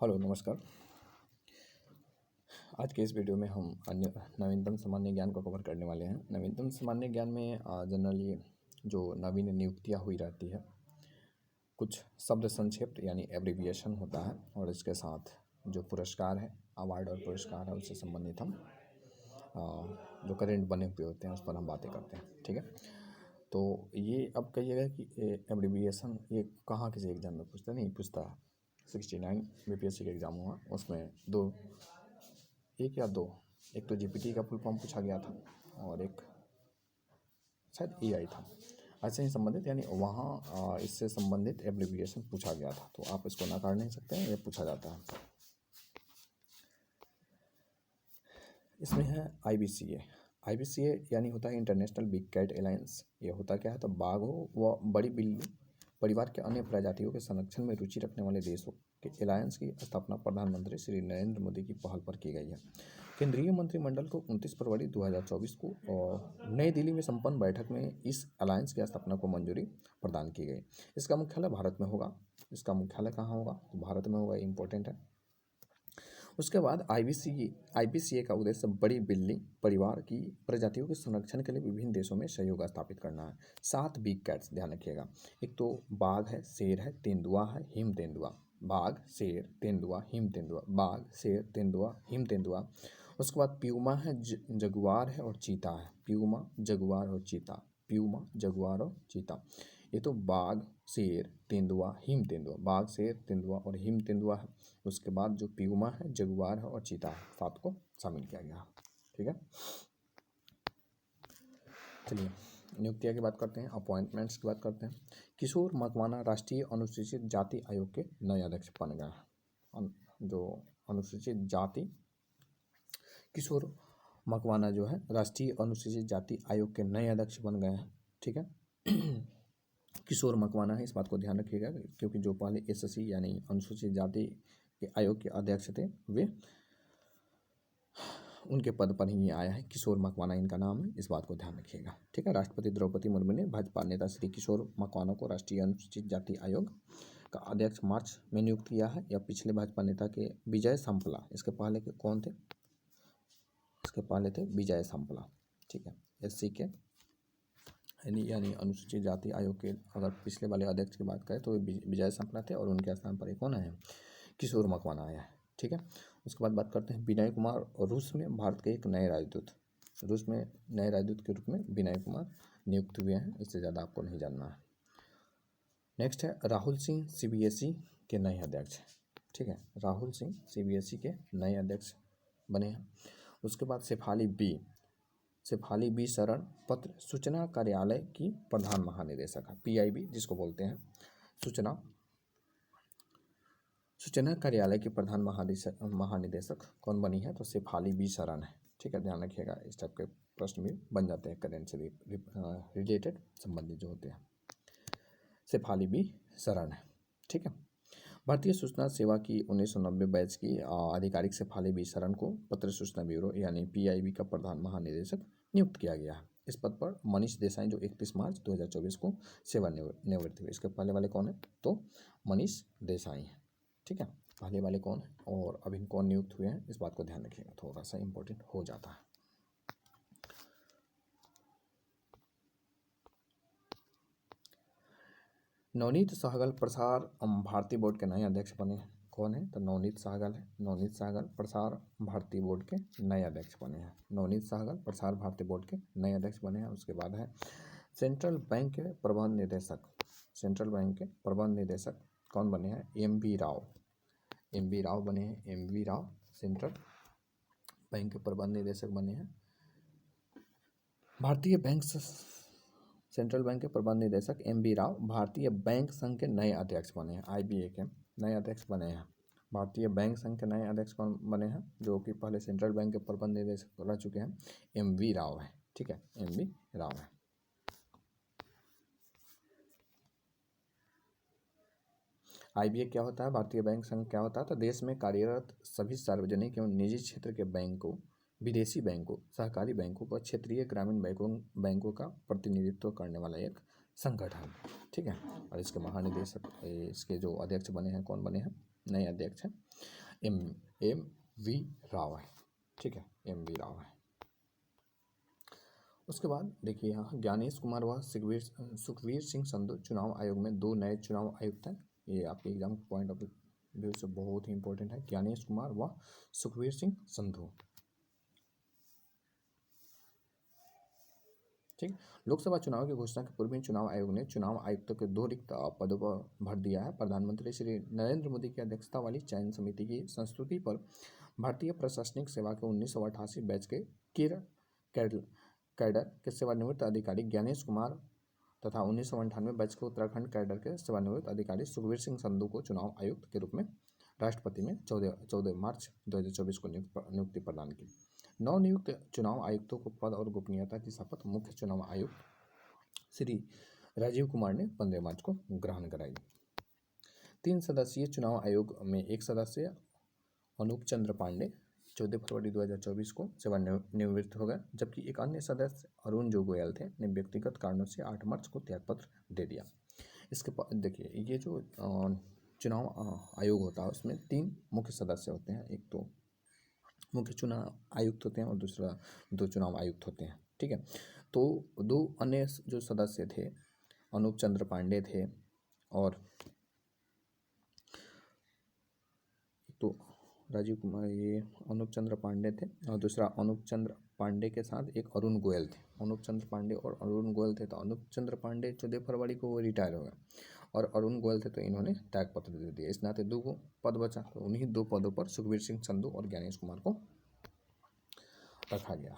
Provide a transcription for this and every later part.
Hello नमस्कार। आज के इस वीडियो में हम अन्य नवीनतम सामान्य ज्ञान को कवर करने वाले हैं। नवीनतम सामान्य ज्ञान में जनरली जो नवीन नियुक्तियां हुई रहती है, कुछ शब्द संक्षिप्त यानी एब्रीविएशन होता है, और इसके साथ जो पुरस्कार है, अवार्ड और पुरस्कार है, उससे संबंधित हम जो करेंट बने हुए होते हैं उस पर हम बातें करते हैं। ठीक है, तो ये अब कहिएगा कि एब्रीविएशन ये कहाँ किसी एग्जाम में पूछता नहीं पूछता। 69 बीपीएससी का एग्ज़ाम हुआ, उसमें एक या दो, एक तो जीपीटी का फुल फॉर्म पूछा गया था और एक शायद एआई था, ऐसे ही संबंधित, यानी वहाँ इससे संबंधित एब्रीविएशन पूछा गया था, तो आप इसको नकार नहीं सकते हैं, ये पूछा जाता है। इसमें है आईबीसीए यानी होता है इंटरनेशनल बिग कैट अलायंस। ये होता क्या है, तो बाघ हो व बड़ी बिल्ली परिवार के अन्य प्रजातियों के संरक्षण में रुचि रखने वाले देशों के अलायंस की स्थापना प्रधानमंत्री श्री नरेंद्र मोदी की पहल पर की गई है। केंद्रीय मंत्रिमंडल को 29 फरवरी 2024 को नई दिल्ली में संपन्न बैठक में इस अलायंस की स्थापना को मंजूरी प्रदान की गई। इसका मुख्यालय भारत में होगा। इसका मुख्यालय कहाँ होगा, तो भारत में होगा, इम्पोर्टेंट है। उसके बाद आईबीसीए का उद्देश्य बड़ी बिल्ली परिवार की प्रजातियों के संरक्षण के लिए विभिन्न देशों में सहयोग स्थापित करना है। 7 बिग कैट्स, ध्यान रखिएगा। एक तो बाघ है, शेर है, तेंदुआ है, हिम तेंदुआ। बाघ, शेर, तेंदुआ, हिम तेंदुआ। बाघ, शेर, तेंदुआ, हिम तेंदुआ। उसके बाद प्यूमा है, जगुआर है और चीता है। प्यूमा, जगुआर और चीता। प्यूमा, जगुआर और चीता। ये तो बाघ, शेर, तेंदुआ, हिम तेंदुआ। बाघ, शेर, तेंदुआ और हिम तेंदुआ है। उसके बाद जो प्यूमा है, जगुआर है और चीता है, 7 को शामिल किया गया। ठीक है, चलिए नियुक्तियाँ की बात करते हैं, अपॉइंटमेंट्स की बात करते हैं। किशोर मकवाना राष्ट्रीय अनुसूचित जाति आयोग के नए अध्यक्ष बन गए हैं। जो अनुसूचित जाति, किशोर मकवाना जो है राष्ट्रीय अनुसूचित जाति आयोग के नए अध्यक्ष बन गए हैं। ठीक है, किशोर मकवाना है, इस बात को ध्यान रखिएगा, क्योंकि जो पहले एसएससी यानी अनुसूचित जाति के आयोग के अध्यक्ष थे, वे उनके पद पर ही आया है। किशोर मकवाना इनका नाम है, इस बात को ध्यान रखिएगा। ठीक है, राष्ट्रपति द्रौपदी मुर्मू ने भाजपा नेता श्री किशोर मकवाना को राष्ट्रीय अनुसूचित जाति आयोग का अध्यक्ष मार्च में नियुक्त किया है। यह पिछले भाजपा नेता के विजय सांपला, इसके पहले के कौन थे, इसके पहले थे विजय सांपला। ठीक है, एससी के यानी अनुसूचित जाति आयोग के अगर पिछले वाले अध्यक्ष की बात करें तो विजय सांपला थे, और उनके स्थान पर एक कौन है, किशोर मकवाना आया है। ठीक है, उसके बाद बात करते हैं विनय कुमार, रूस में भारत के एक नए राजदूत। रूस में नए राजदूत के रूप में विनय कुमार नियुक्त हुए हैं, इससे ज़्यादा आपको नहीं जानना है। नेक्स्ट है राहुल सिंह, सीबीएसई के नए अध्यक्ष। ठीक है, राहुल सिंह सीबीएसई के नए अध्यक्ष बने हैं। उसके बाद शेफाली बी शरण पत्र सूचना कार्यालय की प्रधान महानिदेशक है, पीआईबी जिसको बोलते हैं, सूचना कार्यालय की प्रधान महानिदेशक कौन बनी है, तो शेफाली बी शरण है। ठीक है, ध्यान रखिएगा, इस टाइप के प्रश्न भी बन जाते हैं करेंट से रिलेटेड संबंधित जो होते हैं। शेफाली बी शरण है। ठीक है, भारतीय सूचना सेवा की 1990 बैच की आधिकारिक शेफाली बी शरण को पत्र सूचना ब्यूरो यानी पीआईबी का प्रधान महानिदेशक नियुक्त किया गया है। इस पद पर मनीष देसाई जो 31 मार्च 2024 को सेवानिवृत्त हुए। इसके पहले वाले कौन है, तो मनीष देसाई हैं। ठीक है, पहले वाले कौन है और अभी कौन नियुक्त हुए हैं, इस बात को ध्यान रखिएगा, थोड़ा सा इंपॉर्टेंट हो जाता है। नवनीत सहगल प्रसार भारती बोर्ड के नए अध्यक्ष बने हैं। कौन है, तो नवनीत सहगल है। नवनीत सहगल प्रसार भारती बोर्ड के नए अध्यक्ष बने हैं। नवनीत सहगल प्रसार भारती बोर्ड के नए अध्यक्ष बने हैं। उसके बाद है सेंट्रल बैंक के प्रबंध निदेशक। सेंट्रल बैंक के प्रबंध निदेशक कौन बने हैं, एम.वी. राव बने हैं। एम.वी. राव सेंट्रल बैंक के प्रबंध निदेशक बने हैं। भारतीय बैंक सेंट्रल बैंक के प्रबंध निदेशक एम.वी. राव भारतीय बैंक संघ के नए अध्यक्ष बने हैं। आईबीए के नए अध्यक्ष बने हैं। भारतीय बैंक संघ के नए अध्यक्ष कौन बने हैं, जो कि पहले सेंट्रल बैंक के प्रबंध निदेशक रह चुके हैं, एम.वी. राव है। ठीक है, एम.वी. राव है। आईबीए क्या होता है, भारतीय बैंक संघ क्या होता है, तो देश में कार्यरत सभी सार्वजनिक एवं निजी क्षेत्र के बैंकों, विदेशी बैंकों, सहकारी बैंकों व क्षेत्रीय ग्रामीण बैंकों का प्रतिनिधित्व करने वाला एक संगठन। ठीक है, और इसके महानिदेशक, इसके जो अध्यक्ष बने हैं, कौन बने हैं, नए अध्यक्ष हैं एम एम वी राव है। ठीक है, एम वी राव है। उसके बाद देखिए यहाँ ज्ञानेश कुमार व सुखवीर सिंह संधू चुनाव आयोग में 2 नए चुनाव आयुक्त हैं। ये आपके एग्जाम पॉइंट ऑफ व्यू से बहुत ही इंपॉर्टेंट है, ज्ञानेश कुमार व सुखवीर सिंह संधू। ठीक, लोकसभा चुनाव की घोषणा के पूर्व ही चुनाव आयोग ने चुनाव आयुक्तों के 2 रिक्त पदों पर भर दिया है। प्रधानमंत्री श्री नरेंद्र मोदी की अध्यक्षता वाली चयन समिति की संस्तुति पर भारतीय प्रशासनिक सेवा के 1988 बैच के कैडर के सेवानिवृत्त अधिकारी ज्ञानेश कुमार तथा 1998 बैच के उत्तराखंड कैडर के सेवानिवृत्त अधिकारी सुखवीर सिंह संधू को चुनाव आयुक्त के रूप में राष्ट्रपति ने 14 मार्च 2024 को नियुक्ति प्रदान की। नवनियुक्त चुनाव आयुक्तों को पद और गोपनीयता की शपथ मुख्य चुनाव आयुक्त श्री राजीव कुमार ने 15 मार्च को ग्रहण कराई। 3 सदस्यीय चुनाव आयोग में एक सदस्य अनूप चंद्र पांडे 14 फरवरी 2024 को सेवानिवृत्त हो गए, जबकि एक अन्य सदस्य अरुण जो गोयल थे ने व्यक्तिगत कारणों से 8 मार्च को त्यागपत्र दे दिया। इसके बाद देखिए ये जो चुनाव आयोग होता है उसमें 3 मुख्य सदस्य होते हैं, एक तो मुख्य चुनाव आयुक्त होते हैं और दूसरा 2 चुनाव आयुक्त होते हैं। ठीक है, तो 2 अन्य जो सदस्य थे अनूप चंद्र पांडे थे और तो राजीव कुमार, ये अनूप चंद्र पांडे थे और दूसरा अनूप चंद्र पांडे के साथ एक अरुण गोयल थे। अनूप चंद्र पांडे और अरुण गोयल थे, तो अनूप चंद्र पांडे 14 फरवरी को वो रिटायर हो गए और अरुण गोयल थे तो इन्होंने त्यागपत्र दे दिया। इस नाते 2 पद बचा, तो उन्हीं 2 पदों पर सुखवीर सिंह संधू और ज्ञानेश कुमार को रखा गया है।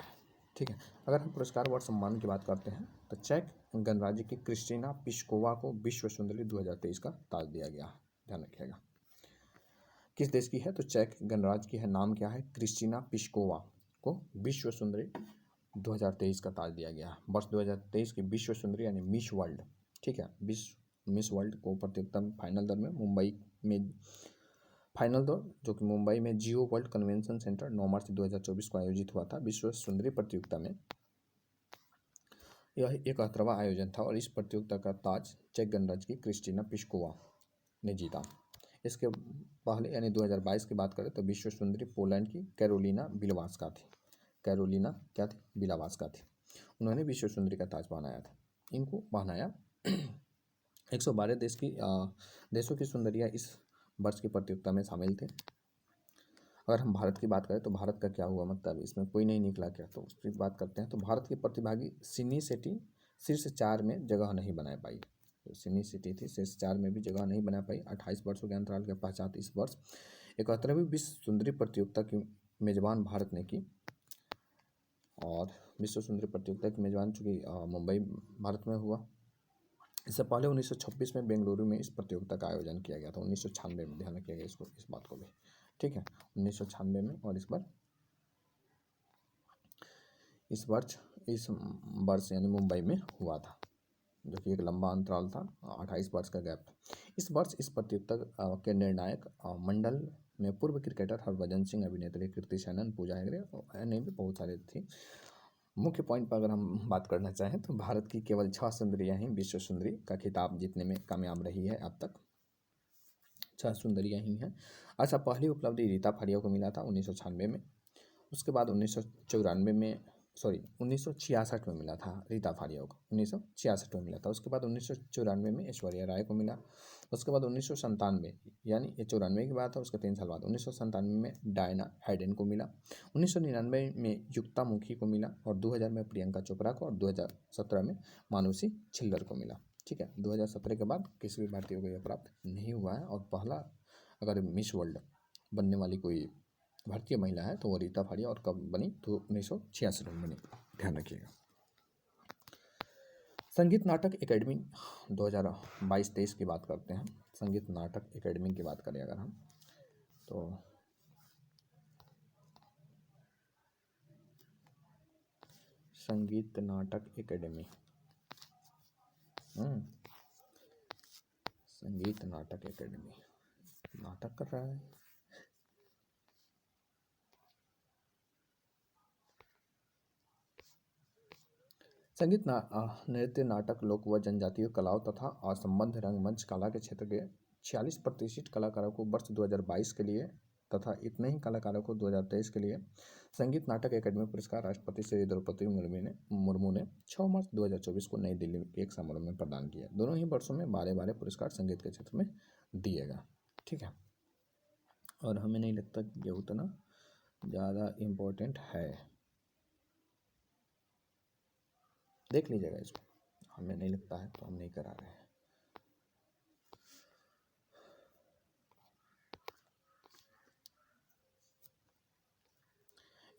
ठीक है, अगर हम पुरस्कार व सम्मान की बात करते हैं तो चेक गणराज्य की क्रिस्टीना पिस्कोवा को विश्व सुंदरी 2023 का ताज दिया गया है। ध्यान रखिएगा, किस देश की है तो चेक गणराज्य की है। नाम क्या है? क्रिस्टीना पिस्कोवा को विश्व सुंदरी 2023 का ताज दिया गया है। वर्ष 2023 की विश्व सुंदरी यानी मिस वर्ल्ड, ठीक है, मिस वर्ल्ड को प्रतियोगिता में फाइनल दौर में जो कि मुंबई में जियो वर्ल्ड कन्वेंशन सेंटर 9 मार्च 2024 को आयोजित हुआ था। विश्व सुंदरी प्रतियोगिता में यह 71वां आयोजन था और इस प्रतियोगिता का ताज चेक गणराज्य की क्रिस्टीना पिस्कोवा ने जीता। इसके पहले यानी 2022 की बात करें तो विश्व सुंदरी पोलैंड की कैरोलिना बिलावास्का थी। कैरोलिना क्या थी? बिलावास्का थी। उन्होंने विश्व सुंदरी का ताज पहनाया था। इनको पहनाया 112 देशों की सुंदरियां इस वर्ष की प्रतियोगिता में शामिल थे। अगर हम भारत की बात करें तो भारत का क्या हुआ, मतलब इसमें कोई नहीं निकला क्या, तो उसकी बात करते हैं। तो भारत की प्रतिभागी सिनी सेठी शीर्ष 4 में जगह नहीं बना पाई। तो सिनी सिटी थी शीर्ष 4 में भी जगह नहीं बना पाई। 28 वर्षों के अंतराल के पश्चात इस वर्ष 71वीं विश्व सुंदरी प्रतियोगिता की मेजबान भारत ने की और विश्व सुंदरी प्रतियोगिता की मेजबान चूँकि मुंबई भारत में हुआ। इससे पहले 1926 में बेंगलुरु में इस प्रतियोगिता का आयोजन किया गया था। 1996 में, ध्यान रखिएगा इसको, इस बात को भी। ठीक है, 1996 में और इस वर्ष यानी मुंबई में हुआ था, जो कि एक लंबा अंतराल था, 28 वर्ष का गैप। इस वर्ष इस प्रतियोगिता के निर्णायक मंडल में पूर्व क्रिकेटर हरभजन सिंह, अभिनेत्री कीर्ति सेनन, पूजा हेगड़े और अन्य भी बहुत सारे थे। मुख्य पॉइंट पर अगर हम बात करना चाहें तो भारत की केवल 6 सुंदरियां ही विश्व सुंदरी का खिताब जीतने में कामयाब रही है। अब तक 6 सुंदरियां ही हैं। अच्छा, पहली उपलब्धि रीता फारिया को मिला था 1996 में। उसके बाद 1966 में मिला था रीता फारिया को, 1966 में मिला था। उसके बाद 1994 में ऐश्वर्या राय को मिला। उसके बाद 1997, यानी ये 94 की बात है, उसके 3 साल बाद 1997 में डायना हैडेन को मिला। 1999 में युक्ता मुखी को मिला और 2000 में प्रियंका चोपड़ा को और 2017 में मानुषी छिल्लर को मिला। ठीक है, 2017 के बाद किसी भी भारतीय को यह प्राप्त नहीं हुआ है। और पहला अगर मिस वर्ल्ड बनने वाली कोई भारतीय महिला है तो वो रीता फारिया, और कब बनी तो 1966 में बनी। ध्यान रखिएगा। संगीत नाटक एकेडमी 2022-23 की बात करते हैं। संगीत नाटक एकेडमी की बात करें अगर हम तो संगीत नाटक एकेडमी, संगीत नाटक एकेडमी नाटक कर रहा है। नृत्य नाटक लोक व जनजातीय कलाओं तथा असंबद्ध रंगमंच कला के क्षेत्र के 46 प्रतिष्ठित कलाकारों को वर्ष 2022 के लिए तथा इतने ही कलाकारों को 2023 के लिए संगीत नाटक अकादमी पुरस्कार राष्ट्रपति श्री द्रौपदी मुर्मू ने 6 मार्च 2024 को नई दिल्ली के एक समारोह में प्रदान किया। दोनों ही वर्षों में 12 पुरस्कार संगीत के क्षेत्र में दिएगा। ठीक है, और हमें नहीं लगता कि ये उतना ज़्यादा इम्पोर्टेंट है, देख लीजिएगा इसको, हमें नहीं लगता है तो हम नहीं करा रहे हैं।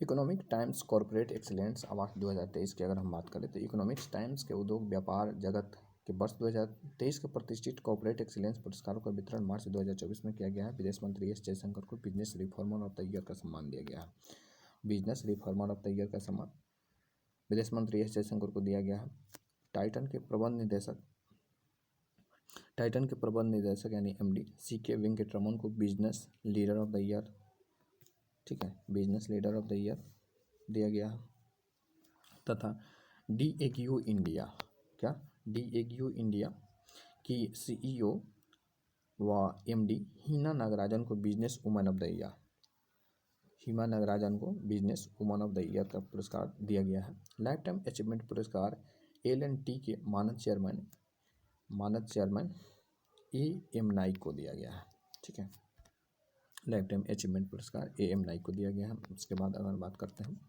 Economic times corporate excellence award 2023 की अगर हम बात करें तो इकोनॉमिक्स टाइम्स के उद्योग व्यापार जगत के वर्ष 2023 के प्रतिष्ठित कॉर्पोरेट एक्सीलेंस पुरस्कारों का वितरण मार्च 2024 में किया गया है। विदेश मंत्री एस जयशंकर को business reformer of the year का सम्मान दिया गया है। Business reformer of the year का सम्मान विदेश मंत्री एस जयशंकर को दिया गया है। टाइटन के प्रबंध निदेशक यानी MD CK वेंकटरमन को business leader of the year, ठीक है, business leader of the year दिया गया है। तथा DAQ इंडिया की CEO व MD हीना नागराजन को business woman of the year, Hema Nagarajan को business woman of the year का पुरस्कार दिया गया है। लाइफ टाइम अचीवमेंट पुरस्कार L&T के मानद चेयरमैन AM नाइक को दिया गया है। ठीक है, लाइफ टाइम अचीवमेंट पुरस्कार AM नाइक को दिया गया है। उसके बाद अगर बात करते हैं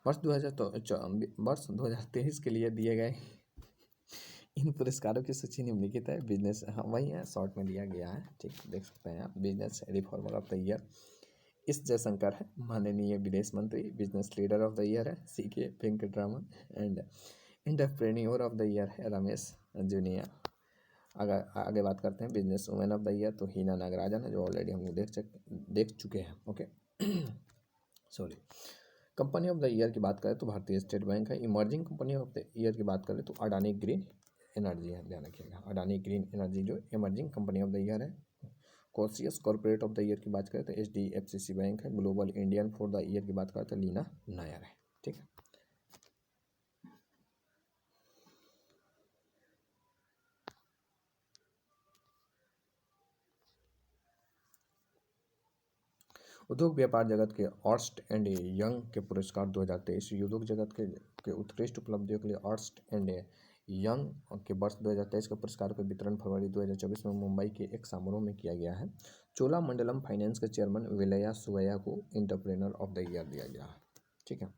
वर्ष 2023 के लिए दिए गए इन पुरस्कारों की सूची निम्नलिखित है। बिजनेस, हाँ वही है, शॉर्ट में दिया गया है, ठीक, देख सकते हैं आप। Business reformer of the year S Jaishankar है। माननीय विदेश मंत्री business leader of the year है CK Venkataraman. And entrepreneur of the year है रमेश जूनिया। अगर आगे बात करते हैं business women of the year तो हीना नागराजन है, जो ऑलरेडी हम लोग देख चुके हैं। Okay sorry. Company of the year की बात करें तो भारतीय स्टेट बैंक है। Emerging company of the year की बात करें तो अडानी ग्रीन एनर्जी है, ध्यान रखिएगा, अडानी ग्रीन एनर्जी जो emerging company of the year है। Conscious corporate of the year की बात करें तो HDFC बैंक है। Global Indian for the year की बात करें तो लीना नायर है। ठीक है, उद्योग व्यापार जगत के अर्स्ट एंड यंग के पुरस्कार 2023 उद्योग जगत के उत्कृष्ट उपलब्धियों के लिए अर्स्ट एंड यंग के वर्ष 2023 के पुरस्कार का वितरण फरवरी 2024 में मुंबई के एक समारोह में किया गया है। चोलामंडलम फाइनेंस के चेयरमैन विलया सुवैया को एंटरप्रेन्योर ऑफ द ईयर दिया गया है। ठीक है,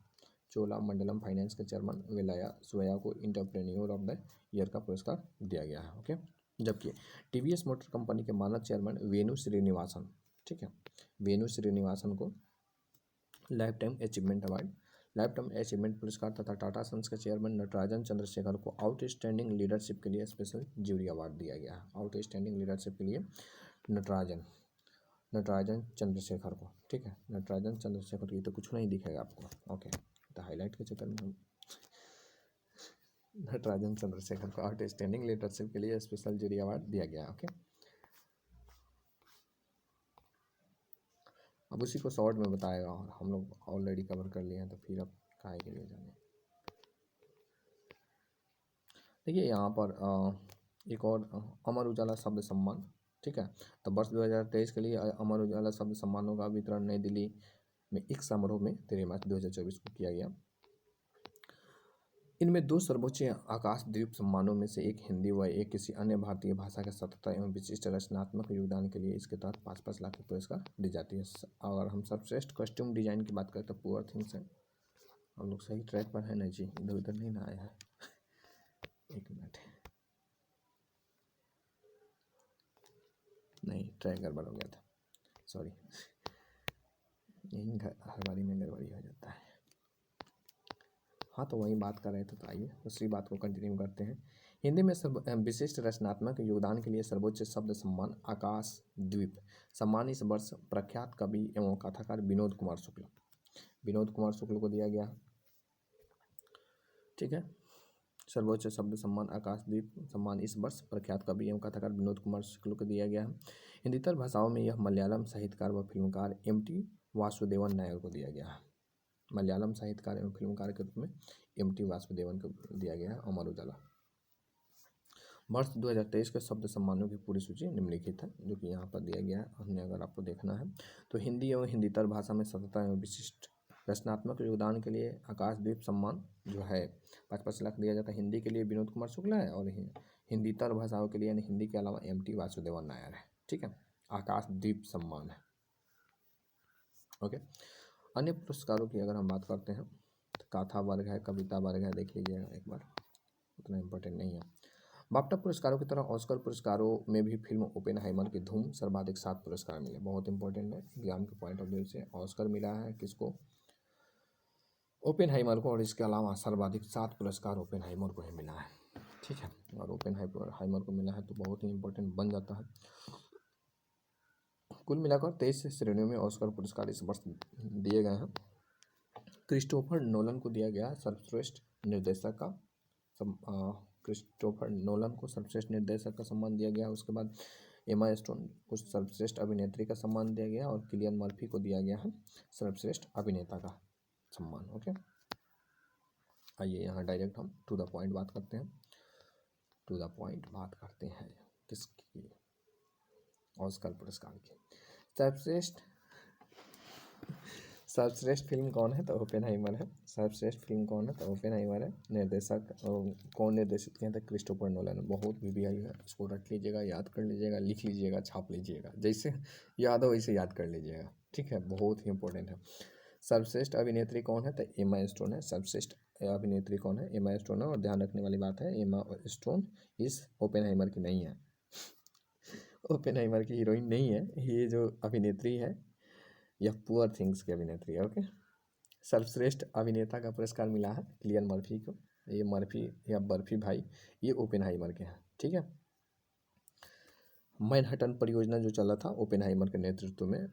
चोलामंडलम फाइनेंस के चेयरमैन विलया सुवैया को एंटरप्रेन्योर ऑफ द ईयर का पुरस्कार दिया गया है। ओके, जबकि TVS मोटर कंपनी के मानद चेयरमैन वेणु श्रीनिवासन, ठीक है, वेणु श्रीनिवासन को लाइफ टाइम अचीवमेंट पुरस्कार तथा टाटा सन्स के चेयरमैन नटराजन चंद्रशेखर को आउटस्टैंडिंग लीडरशिप के लिए स्पेशल ज्यूरी अवार्ड दिया गया है। आउटस्टैंडिंग लीडरशिप के लिए नटराजन चंद्रशेखर को, ठीक है, नटराजन चंद्रशेखर की तो कुछ नहीं दिखेगा आपको। ओके, तो हाईलाइट के चक्कर में नटराजन चंद्रशेखर को आउटस्टैंडिंग लीडरशिप के लिए स्पेशल ज्यूरी अवार्ड दिया गया। ओके, अब उसी को शॉर्ट में बताएगा और हम लोग ऑलरेडी कवर कर लिए हैं तो फिर अब काहे के लिए जाने। देखिए यहाँ पर एक और अमर उजाला शब्द सम्मान, ठीक है, तो वर्ष 2023 के लिए अमर उजाला शब्द सम्मानों का वितरण नई दिल्ली में एक समारोह में 13 मार्च 2024 को किया गया। इनमें 2 सर्वोच्च आकाशद्वीप सम्मानों में से एक हिंदी व एक किसी अन्य भारतीय भाषा के सतत एवं विशिष्ट रचनात्मक योगदान के लिए इसके तहत 5-5 लाख की पुरस्कार दी जाती है। अगर हम सर्वश्रेष्ठ कॉस्ट्यूम डिजाइन की बात करें तो पुअर थिंग्स है। हम लोग सही ट्रैक पर है ना जी, इधर उधर नहीं ना आया है। एक मिनट, नहीं ट्रैक गड़बड़ हो गया था, सॉरी, यही हर बारी में गड़बड़ी हो जाता है। हाँ, तो वही बात कर रहे थे, तो आइए दूसरी बात को कंटिन्यू करते हैं। हिंदी में विशिष्ट रचनात्मक योगदान के लिए सर्वोच्च शब्द सम्मान आकाशद्वीप सम्मान इस वर्ष प्रख्यात कवि एवं कथाकार विनोद कुमार शुक्ल को दिया गया। ठीक है, सर्वोच्च शब्द सम्मान आकाशद्वीप सम्मान इस वर्ष प्रख्यात कवि एवं कथाकार विनोद कुमार शुक्ल को दिया गया है। हिंदीतर भाषाओं में यह मलयालम साहित्यकार व फिल्मकार MT वासुदेवन नायर को दिया गया है। मलयालम साहित्यकार एवं फिल्मकार के रूप में MT वासुदेवन को दिया गया है अमर उजाला। वर्ष 2023 के शब्द सम्मानों की पूरी सूची निम्नलिखित है, जो कि यहाँ पर दिया गया है। हमने अगर आपको देखना है तो हिंदी एवं हिंदीतर भाषा में सतत एवं विशिष्ट रचनात्मक योगदान के लिए आकाशदीप सम्मान जो है 5-5 लाख दिया जाता है। हिंदी के लिए विनोद कुमार शुक्ला है और हिंदीतर भाषाओं के लिए यानी हिंदी के अलावा MT वासुदेवन नायर है। ठीक है, आकाशदीप सम्मान है। ओके, अन्य पुरस्कारों की अगर हम बात करते हैं तो गाथा वर्ग है, कविता वर्ग है, देख लीजिएगा एक बार, उतना इम्पोर्टेंट नहीं है। बाफ्टा पुरस्कारों की तरह ऑस्कर पुरस्कारों में भी फिल्म ओपेनहाइमर की धूम सर्वाधिक 7 पुरस्कार मिले। बहुत इंपॉर्टेंट है एग्जाम के पॉइंट ऑफ व्यू से। ऑस्कर मिला है किसको? ओपेनहाइमर को, और इसके अलावा सर्वाधिक 7 पुरस्कार ओपेनहाइमर को ही मिला है। ठीक है, और ओपेनहाइमर को मिला है तो बहुत ही इंपॉर्टेंट बन जाता है। कुल मिलाकर 23 श्रेणियों में ऑस्कर पुरस्कार इस वर्ष दिए गए हैं। क्रिस्टोफर नोलन को दिया गया सर्वश्रेष्ठ निर्देशक का क्रिस्टोफर नोलन को सर्वश्रेष्ठ निर्देशक का सम्मान दिया गया। उसके बाद एमा स्टोन को सर्वश्रेष्ठ अभिनेत्री का सम्मान दिया गया और किलियन मर्फी को दिया गया है सर्वश्रेष्ठ अभिनेता का सम्मान। ओके, आइए यहाँ डायरेक्ट हम टू द पॉइंट बात करते हैं। किसकी? ऑस्कर पुरस्कार की। सर्वश्रेष्ठ फिल्म कौन है? तो ओपेनहाइमर है। सर्वश्रेष्ठ फिल्म कौन है? तो ओपेनहाइमर है। निर्देशक कौन निर्देशित किया था? Christopher Nolan. बहुत VBI है, इसको रट लीजिएगा, याद कर लीजिएगा, लिख लीजिएगा, छाप लीजिएगा, जैसे याद हो वैसे याद कर लीजिएगा। ठीक है, बहुत ही इंपॉर्टेंट है। सर्वश्रेष्ठ अभिनेत्री कौन है? तो एमा स्टोन है। सर्वश्रेष्ठ अभिनेत्री कौन है? एमा स्टोन है। और ध्यान रखने वाली बात है, एमा स्टोन इस ओपेनहाइमर की नहीं है, ओपेनहाइमर की हीरोइन नहीं है। ये जो अभिनेत्री है यह पुअर थिंग्स की अभिनेत्री है। ओके, सर्वश्रेष्ठ अभिनेता का पुरस्कार मिला है किलियन मर्फी को। ये मर्फी या बर्फी भाई ये ओपेनहाइमर के हैं। ठीक है, मैनहट्टन परियोजना जो चला था ओपेनहाइमर के नेतृत्व में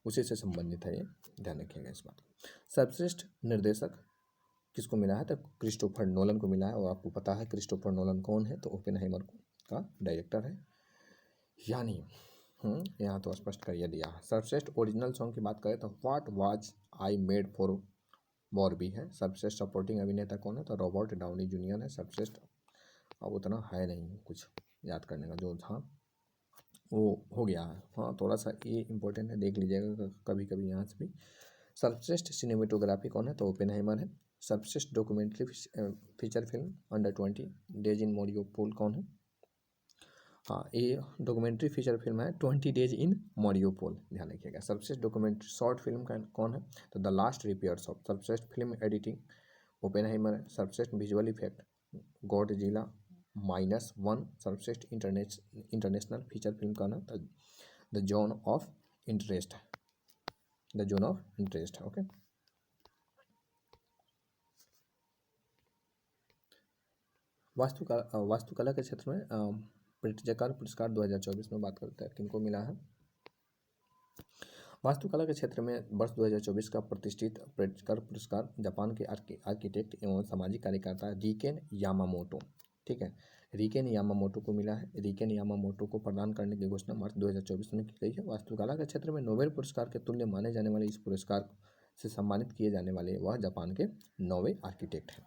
उसी से संबंधित है, ये ध्यान रखिएगा इस बात को। सर्वश्रेष्ठ निर्देशक किसको मिला है? तो क्रिस्टोफर नोलन को मिला है। और आपको पता है क्रिस्टोफर नोलन कौन है? तो ओपेनहाइमर का डायरेक्टर है। यानी यहाँ तो स्पष्ट कर दिया है। सर्वश्रेष्ठ ओरिजिनल सॉन्ग की बात करें तो what was I made for Barbie है। सर्वश्रेष्ठ सपोर्टिंग अभिनेता कौन है? तो रॉबर्ट डाउनी जूनियर है। सर्वश्रेष्ठ अब उतना है नहीं कुछ याद करने का, जो था वो हो गया है। हाँ, थोड़ा सा ये इंपॉर्टेंट है, देख लीजिएगा कभी कभी यहाँ से भी। सर्वश्रेष्ठ सिनेमेटोग्राफी कौन है? तो ओपेनहाइमर है। सर्वश्रेष्ठ documentary feature film under 20 days in Mariupol कौन है? हाँ, ये डॉक्यूमेंट्री फीचर फिल्म है 20 डेज इन मोरियोपोल, ध्यान रखिएगा। सर्वश्रेष्ठ डॉक्यूमेंट्री शॉर्ट फिल्म का कौन है? तो द लास्ट रिपेयर्स ऑफ। सर्वश्रेष्ठ फिल्म एडिटिंग ओपेनहाइमर है। सर्वश्रेष्ठ विजुअल इफेक्ट गॉडजिला -1। सर्वश्रेष्ठ इंटरनेशनल फीचर फिल्म का नाम द जोन ऑफ इंटरेस्ट है। द जोन ऑफ इंटरेस्ट है। ओके, वास्तुकला के क्षेत्र में प्रिट्जकर पुरस्कार 2024 में बात करते हैं, किनको मिला है? वास्तुकला के क्षेत्र में वर्ष 2024 का प्रतिष्ठित प्रिट्जकर पुरस्कार जापान के आर्किटेक्ट एवं सामाजिक कार्यकर्ता रीकेन यामामोटो, ठीक है, रीकेन यामामोटो को मिला है। रीकेन यामामोटो को प्रदान करने की घोषणा मार्च 2024 में की गई है। वास्तुकला के क्षेत्र में नोबेल पुरस्कार के तुल्य माने जाने वाले इस पुरस्कार से सम्मानित किए जाने वाले वह जापान के 9वें आर्किटेक्ट हैं।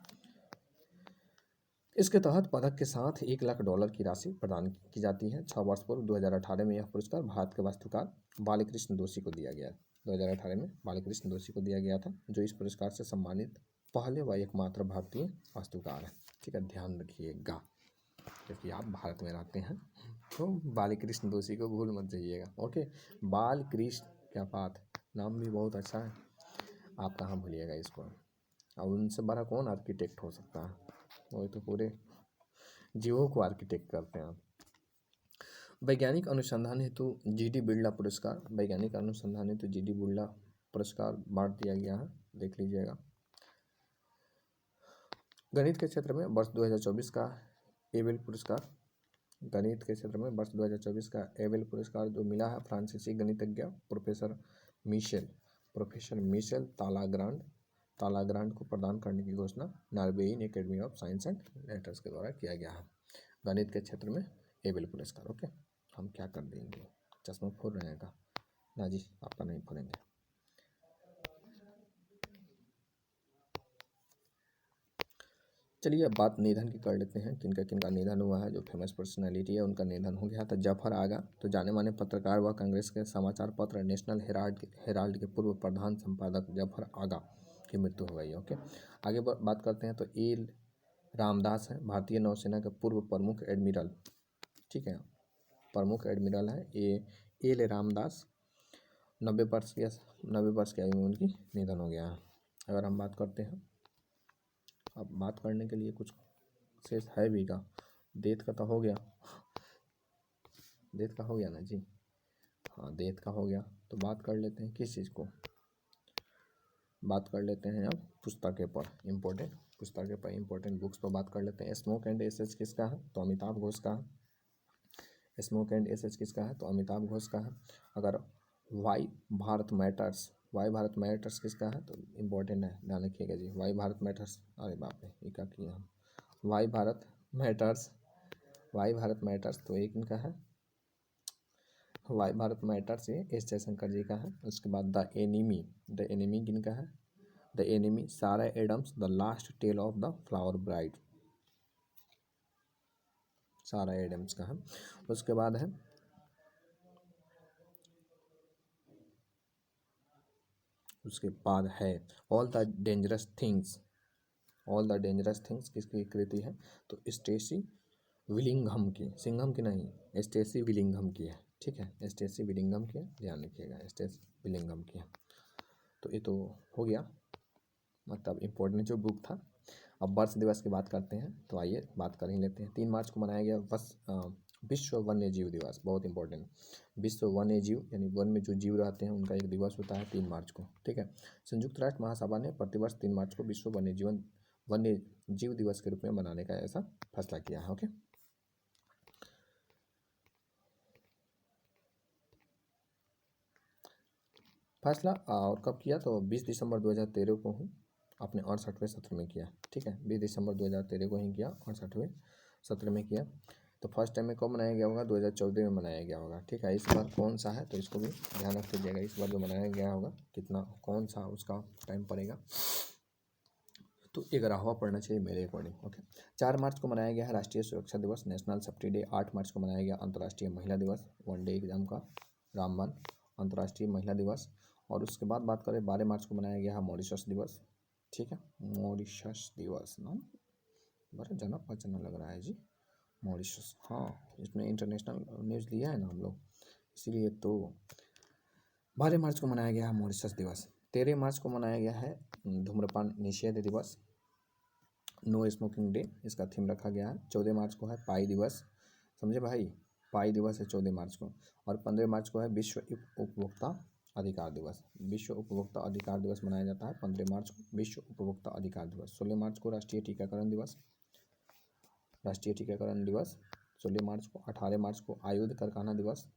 इसके तहत पदक के साथ $1 लाख की राशि प्रदान की जाती है। 6 वर्ष पूर्व 2018 में यह पुरस्कार भारत के वास्तुकार बालकृष्ण दोषी को दिया गया। 2018 में बालकृष्ण दोषी को दिया गया था, जो इस पुरस्कार से सम्मानित पहले व एकमात्र भारतीय वास्तुकार है। ठीक है, ध्यान रखिएगा, क्योंकि आप भारत में रहते हैं तो बालकृष्ण दोषी को भूल मत जाइएगा। ओके, बालकृष्ण क्या बात, नाम भी बहुत अच्छा है, आप कहाँ भूलिएगा इसको। और उनसे बड़ा कौन आर्किटेक्ट हो सकता है? वही तो पूरे जीवों को आर्किटेक्ट करते हैं। वैज्ञानिक अनुसंधान हेतु GD बिरला पुरस्कार, वैज्ञानिक अनुसंधान हेतु GD बिरला पुरस्कार बांट दिया गया है, देख लीजिएगा। गणित के क्षेत्र में वर्ष 2024 का एबेल पुरस्कार, गणित के क्षेत्र में वर्ष 2024 का एबेल पुरस्कार जो मिला है फ्रांसीसी गणितज्ञ प्रोफेसर मिशेल तालाग्रांड को प्रदान करने की घोषणा Norwegian academy of science and letters के द्वारा किया गया है। गणित के क्षेत्र में एबेल पुरस्कार। ओके, हम क्या कर देंगे, चश्मा फोड़ रहेगा ना जी, आपका नहीं फोड़ेंगे। चलिए अब बात निधन की कर लेते हैं, किनका किनका निधन हुआ है। जो फेमस पर्सनालिटी है उनका निधन हो गया था। जफर आगा, तो जाने माने पत्रकार व कांग्रेस के समाचार पत्र नेशनल हेराल्ड के पूर्व प्रधान संपादक जफर आगा की मृत्यु हो गई। ओके, आगे बात करते हैं। तो ए रामदास है, भारतीय नौसेना के पूर्व प्रमुख एडमिरल। ठीक है, प्रमुख एडमिरल है एल रामदास। 90 वर्ष की आयु में उनकी निधन हो गया है। अगर हम बात करते हैं, अब बात करने के लिए कुछ शेष है भी का, डेथ का तो हो गया, डेथ का हो गया ना जी, हाँ डेथ का हो गया। तो बात कर लेते हैं किस चीज़ को, बात कर लेते हैं अब पुस्तकें पर, इम्पोर्टेंट पुस्तकें पर, इम्पोर्टेंट बुक्स पर बात कर लेते हैं। स्मोक एंड एसेज किसका है, तो अमिताभ घोष का है। स्मोक एंड एसेज किसका है, तो अमिताभ घोष का है। अगर वाई भारत मैटर्स किसका है, तो इम्पोर्टेंट है, ध्यान रखिएगा जी। वाई भारत मैटर्स, अरे बाप रे ये क्या किया हम, वाई भारत मैटर्स तो एक इनका है, वाई भारत मैटर्स, ये एस जयशंकर जी का है। उसके बाद द एनिमी किनका है, the enemy Sara Adams, the last tale of the flower bride, Sara Adams का है। उसके बाद है ऑल द डेंजरस थिंग्स किसकी कृति है, तो स्टेसी विलिंघम की, सिंघम की नहीं, स्टेसी विलिंघम की है। ठीक है, स्टेसी विलिंघम की है, ध्यान रखिएगा, स्टेसी विलिंघम की है। तो ये तो हो गया, मतलब इम्पोर्टेंट जो बुक था। अब वर्ष दिवस की बात करते हैं, तो आइए बात कर ही लेते हैं। 3 मार्च को मनाया गया विश्व वन्य जीव दिवस, बहुत इंपॉर्टेंट। विश्व वन्य जीव यानी वन में जो जीव रहते हैं उनका एक दिवस होता है 3 मार्च को। ठीक है, संयुक्त राष्ट्र महासभा ने प्रतिवर्ष 3 मार्च को विश्व वन्य जीव दिवस के रूप में मनाने का ऐसा फैसला किया है। ओके, फैसला और कब किया, तो 20 दिसंबर 2013 को ही अपने 68वें सत्र में किया। ठीक है, 20 दिसंबर 2013 को ही किया, 68वें सत्र में किया। तो फर्स्ट टाइम में कब मनाया गया होगा, 2014 में मनाया गया होगा। ठीक है, इस बार कौन सा है, तो इसको भी ध्यान रख लीजिएगा। इस बार जो मनाया गया होगा कितना, कौन सा उसका टाइम पड़ेगा, तो 11वां पढ़ना चाहिए मेरे अकॉर्डिंग। ओके, 4 मार्च को मनाया गया है राष्ट्रीय सुरक्षा दिवस, नेशनल सेफ्टी डे। 8 मार्च को मनाया गया अंतर्राष्ट्रीय महिला दिवस, 1 डे एग्जाम का रामबान, अंतर्राष्ट्रीय महिला दिवस। और उसके बाद बात करें, 12 मार्च को मनाया गया है मॉरिशस दिवस। ठीक है, मॉरिशस दिवस, नाम बड़ा जाना पहचाना लग रहा है जी, मॉरिशस। हाँ, इसमें इंटरनेशनल न्यूज़ लिया है ना हम लोग, इसीलिए। तो 12 मार्च को मनाया गया है मॉरिशस दिवस। 13 मार्च को मनाया गया है धूम्रपान निषेध दिवस, नो स्मोकिंग डे, इसका थीम रखा गया है। 14 मार्च को है पाई दिवस, समझे भाई, पाई दिवस है 14 मार्च को। और 15 मार्च को है विश्व उपभोक्ता अधिकार दिवस, विश्व उपभोक्ता अधिकार दिवस मनाया जाता है 15 मार्च को, विश्व उपभोक्ता अधिकार दिवस। 16 मार्च को राष्ट्रीय टीकाकरण दिवस, 16 मार्च को। 18 मार्च को आयुध करखाना दिवस।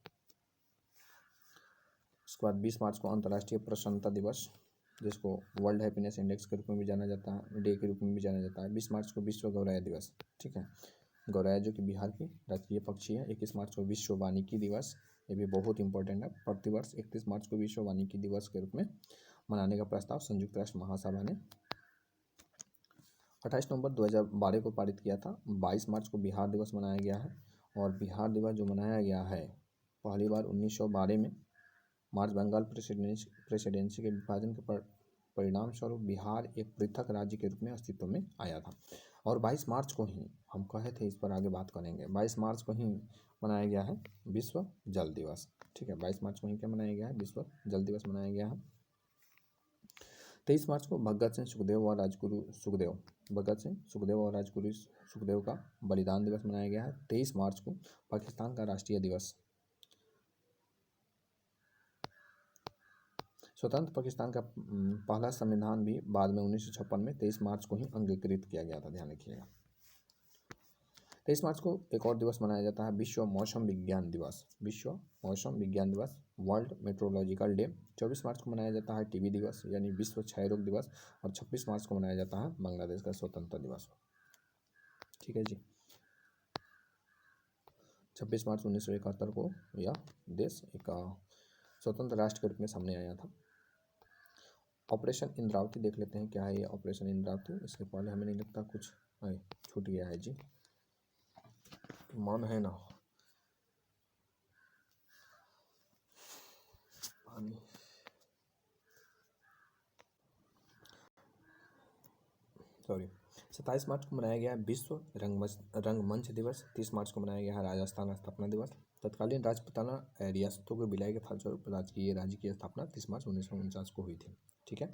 उसके बाद 20 मार्च को अंतर्राष्ट्रीय प्रसन्नता दिवस, जिसको वर्ल्ड हैप्पीनेस इंडेक्स के रूप में भी जाना जाता है, डे के रूप में भी जाना जाता है। 20 मार्च को विश्व गौरैया दिवस। ठीक है, गौरैया जो कि बिहार की राष्ट्रीय पक्षी है। 21 मार्च को विश्व वानिकी दिवस, ये भी बहुत इंपॉर्टेंट है। प्रतिवर्ष 31 मार्च को विश्व वानिकी दिवस के रूप में मनाने का प्रस्ताव संयुक्त राष्ट्र महासभा ने 28 नवंबर 2012 को पारित किया था। 22 मार्च को बिहार दिवस मनाया गया है। और बिहार दिवस जो मनाया गया है पहली बार 1912 में मार्च बंगाल प्रेसिडेंसी के विभाजन के परिणाम स्वरूप बिहार एक पृथक राज्य के रूप में अस्तित्व में आया था। और 22 मार्च को ही हम कहे थे, इस पर आगे बात करेंगे, 22 मार्च को ही मनाया गया है विश्व जल दिवस। ठीक है, 22 मार्च को ही क्या मनाया गया है, विश्व जल दिवस मनाया गया है। 23 मार्च को भगत सिंह सुखदेव और राजगुरु सुखदेव का बलिदान दिवस मनाया गया है। 23 मार्च को पाकिस्तान का राष्ट्रीय दिवस, स्वतंत्र पाकिस्तान का पहला संविधान भी बाद में 1956 में 23 मार्च को ही अंगीकृत किया गया था, ध्यान रखिएगा। 23 मार्च को एक और दिवस मनाया जाता है विश्व मौसम विज्ञान दिवस, वर्ल्ड मेट्रोलॉजिकल डे। 24 मार्च को मनाया जाता है टीबी दिवस यानी विश्व क्षय रोग दिवस। और 26 मार्च को मनाया जाता है बांग्लादेश का स्वतंत्रता दिवस। ठीक है जी, 26 मार्च 1971 को यह देश एक स्वतंत्र राष्ट्र के रूप में सामने आया था। ऑपरेशन इंद्रावती देख लेते हैं, क्या है ये ऑपरेशन इंद्रावती। इसके पहले हमें नहीं लगता कुछ छूट गया है जी, मन है ना पानी। 27 मार्च को मनाया गया है विश्व रंगमंच दिवस। 30 मार्च को मनाया गया है राजस्थान स्थापना दिवस। तत्कालीन राजपुताना रियासतों को विलय के फलस्वरूप राज्य की स्थापना 30 मार्च 1949 को हुई थी। ठीक है।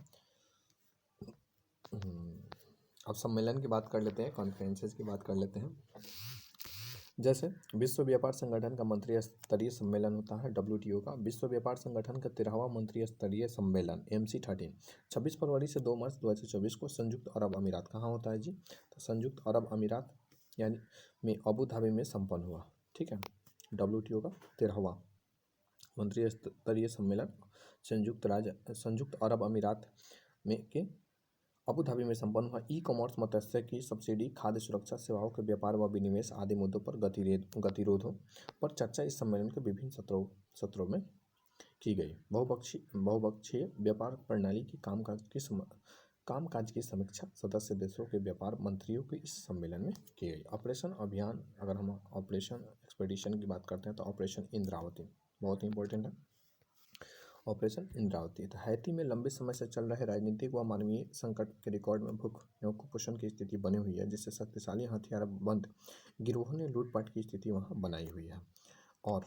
अब सम्मेलन की बात कर लेते हैं, कॉन्फ्रेंसेस की बात कर लेते हैं। जैसे विश्व व्यापार संगठन का मंत्री स्तरीय सम्मेलन होता है WTO का। विश्व व्यापार संगठन का 13वां मंत्री स्तरीय सम्मेलन MC13 26 फरवरी से 2 मार्च 2024 को संयुक्त अरब अमीरात कहाँ होता है जी? तो संयुक्त अरब अमीरात यानी में अबू धाबी में संपन्न हुआ। ठीक है। WTO का 13वां मंत्री स्तरीय सम्मेलन संयुक्त अरब अमीरात में के अबू धाबी में संपन्न हुआ। ई-कॉमर्स, मत्स्य की सब्सिडी, खाद्य सुरक्षा, सेवाओं के व्यापार व विनिवेश आदि मुद्दों पर गतिरोधों पर चर्चा इस सम्मेलन के विभिन्न सत्रों में की गई। बहुपक्षीय व्यापार प्रणाली की कामकाज की समीक्षा सदस्य देशों के व्यापार मंत्रियों की इस सम्मेलन में की गई। ऑपरेशन अभियान, अगर हम ऑपरेशन एक्सपेडिशन की बात करते हैं तो ऑपरेशन इंद्रावती बहुत ही इंपॉर्टेंट है। ऑपरेशन इंद्रावती तो हैती में लंबे समय से चल रहे राजनीतिक व मानवीय संकट के रिकॉर्ड में भूख एवं कुपोषण की स्थिति बनी हुई है, जिससे शक्तिशाली हथियारबंद गिरोहों ने लूटपाट की स्थिति वहां बनाई हुई है। और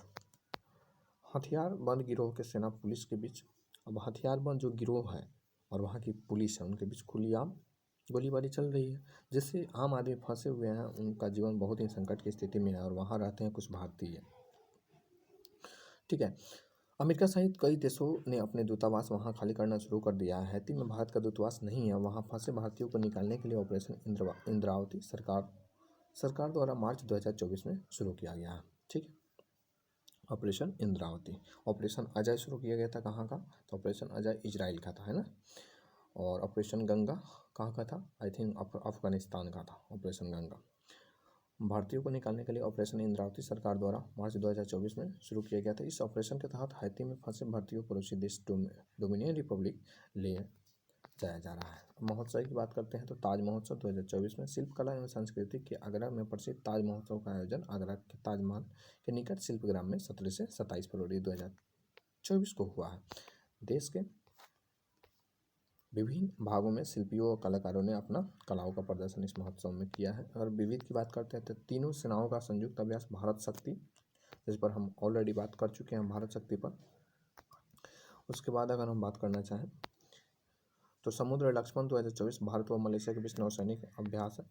हथियारबंद गिरोह के सेना पुलिस के बीच, अब हथियारबंद जो गिरोह है और वहाँ की पुलिस है उनके बीच खुलेआम गोलीबारी चल रही है, जिससे आम आदमी फंसे हुए हैं, उनका जीवन बहुत ही संकट की स्थिति में है और वहाँ रहते हैं कुछ भारतीय। ठीक है। अमेरिका सहित कई देशों ने अपने दूतावास वहां खाली करना शुरू कर दिया है। हैती में भारत का दूतावास नहीं है। वहां फंसे भारतीयों को निकालने के लिए ऑपरेशन इंद्रावती सरकार द्वारा मार्च 2024 में शुरू किया गया है। ठीक है। ऑपरेशन इंद्रावती। ऑपरेशन अजय शुरू किया गया था कहाँ का? तो ऑपरेशन अजय इजराइल का था, है ना। और ऑपरेशन गंगा कहाँ का था? आई थिंक अफगानिस्तान का था ऑपरेशन गंगा। भारतीयों को निकालने के लिए ऑपरेशन इंद्रावती सरकार द्वारा मार्च 2024 में शुरू किया गया था। इस ऑपरेशन के तहत हैती में फंसे भारतीयों को पड़ोसी देश डोमिनियन रिपब्लिक ले जाया जा रहा है। महोत्सव की बात करते हैं तो ताज महोत्सव 2024 में शिल्पकला एवं संस्कृति के आगरा में प्रसिद्ध ताज महोत्सव का आयोजन आगरा के ताजमहल के निकट शिल्पग्राम में 17 से 27 फरवरी 2024 को हुआ है। देश के विभिन्न भागों में शिल्पियों और कलाकारों ने अपना कलाओं का प्रदर्शन इस महोत्सव में किया है। अगर विविध की बात करते हैं तो तीनों सेनाओं का संयुक्त अभ्यास भारत शक्ति, जिस पर हम ऑलरेडी बात कर चुके हैं भारत शक्ति पर। उसके बाद अगर हम बात करना चाहें तो समुद्र लक्ष्मण 2024 भारत व मलेशिया के बीच नौसैनिक अभ्यास है।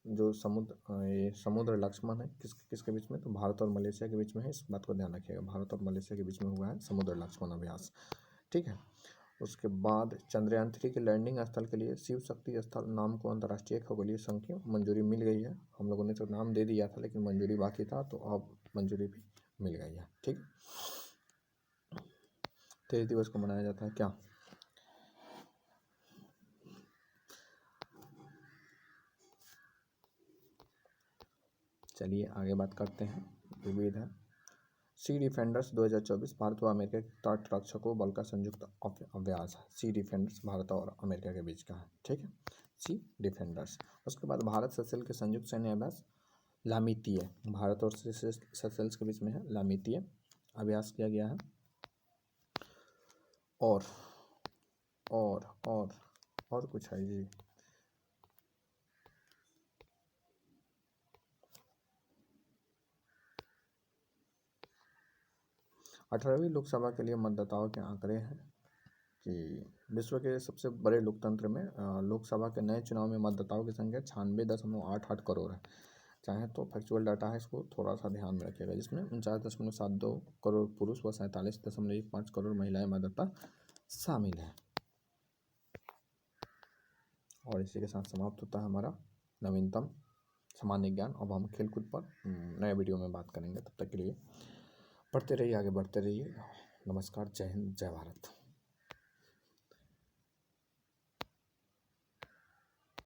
जो समुद्र लक्ष्मण है किसके बीच में? तो भारत और मलेशिया के बीच में है। इस बात को ध्यान रखिएगा, भारत और मलेशिया के बीच में हुआ है समुद्र लक्ष्मण अभ्यास। ठीक है। उसके बाद चंद्रयान 3 के लैंडिंग स्थल के लिए शिव शक्ति स्थल नाम को अंतर्राष्ट्रीय खगोलीय संघ की मंजूरी मिल गई है। हम लोगों ने तो नाम दे दिया था लेकिन मंजूरी बाकी था, तो अब मंजूरी भी मिल गई है। ठीक। 23 दिवस को मनाया जाता है क्या? चलिए आगे बात करते हैं। विविध है। सी डिफेंडर्स 2024 भारत व अमेरिका के तट रक्षकों बल का संयुक्त अभ्यास है। सी डिफेंडर्स भारत और अमेरिका के बीच का है। ठीक है। सी डिफेंडर्स। उसके बाद भारत सेशेल्स के संयुक्त सैन्य अभ्यास लामितीय, भारत और सेशेल्स के बीच में है लामितीय अभ्यास किया गया है। और कुछ है जी? अठारहवीं लोकसभा के लिए मतदाताओं के आंकड़े हैं कि विश्व के सबसे बड़े लोकतंत्र में लोकसभा के नए चुनाव में मतदाताओं की संख्या 96.88 करोड़ है। चाहे तो फैक्चुअल डाटा है, इसको थोड़ा सा ध्यान में रखिएगा, जिसमें 49.72 करोड़ पुरुष व 47.15 करोड़ महिलाएं मतदाता शामिल है। और इसी के साथ समाप्त होता है हमारा नवीनतम सामान्य ज्ञान। अब हम खेलकूद पर नए वीडियो में बात करेंगे। तब तक के लिए पढ़ते रहिए, आगे बढ़ते रहिए। नमस्कार, जय हिंद, जय भारत।